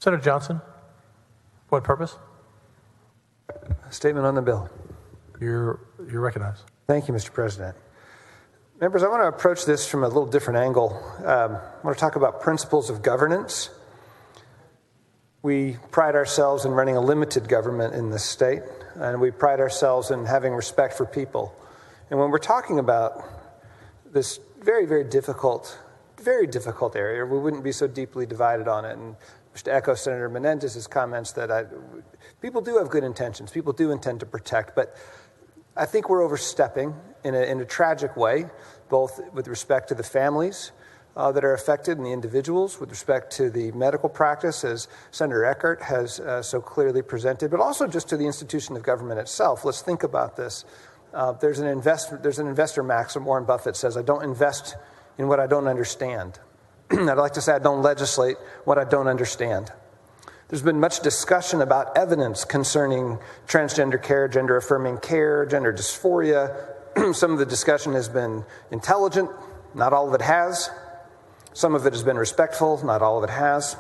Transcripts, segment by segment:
Senator Johnson, what purpose? Statement on the bill. You're recognized. Thank you, Mr. President. Members, I want to approach this from a little different angle. I want to talk about principles of governance. We pride ourselves in running a limited government in this state, and we pride ourselves in having respect for people. And when we're talking about this very, very difficult area, we wouldn't be so deeply divided on it. And just to echo Senator Menendez's comments that people do have good intentions. People do intend to protect, but I think we're overstepping in a tragic way, both with respect to the families that are affected and the individuals, with respect to the medical practice, as Senator Eckert has so clearly presented, but also just to the institution of government itself. Let's think about this. There's an investor maxim. Warren Buffett says, "I don't invest in what I don't understand." I'd like to say I don't legislate what I don't understand. There's been much discussion about evidence concerning transgender care, gender-affirming care, gender dysphoria. Some of the discussion has been intelligent. Not all of it has. Some of it has been respectful. Not all of it has.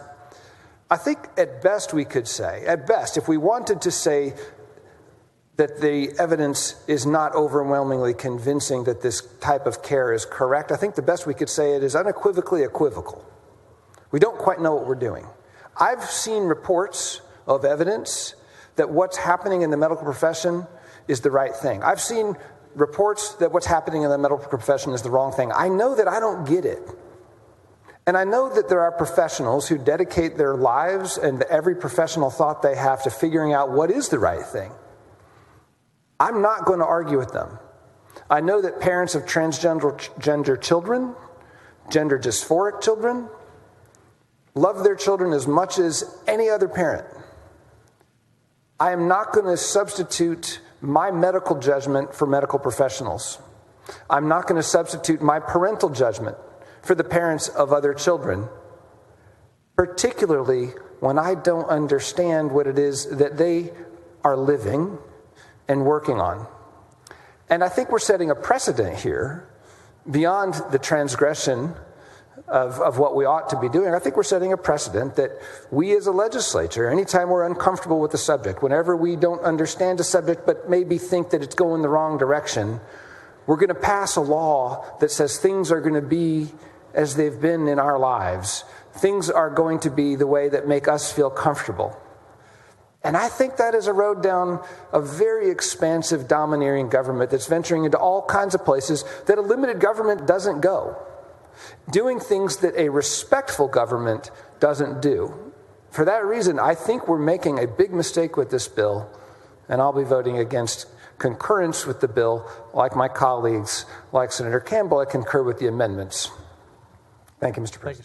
I think at best we could say, if we wanted to say that the evidence is not overwhelmingly convincing that this type of care is correct, I think the best we could say it is unequivocally equivocal. We don't quite know what we're doing. I've seen reports of evidence that what's happening in the medical profession is the right thing. I've seen reports that what's happening in the medical profession is the wrong thing. I know that I don't get it. And I know that there are professionals who dedicate their lives and every professional thought they have to figuring out what is the right thing. I'm not going to argue with them. I know that parents of transgender children, gender dysphoric children, love their children as much as any other parent. I am not going to substitute my medical judgment for medical professionals. I'm not going to substitute my parental judgment for the parents of other children, particularly when I don't understand what it is that they are living and working on. And I think we're setting a precedent here beyond the transgression of what we ought to be doing. I think we're setting a precedent that we as a legislature, anytime we're uncomfortable with the subject, whenever we don't understand a subject but maybe think that it's going the wrong direction, we're going to pass a law that says things are going to be as they've been in our lives. Things are going to be the way that make us feel comfortable. And I think that is a road down a very expansive, domineering government that's venturing into all kinds of places that a limited government doesn't go. Doing things that a respectful government doesn't do. For that reason, I think we're making a big mistake with this bill, and I'll be voting against concurrence with the bill. Like my colleagues, like Senator Campbell, I concur with the amendments. Thank you, Mr. President.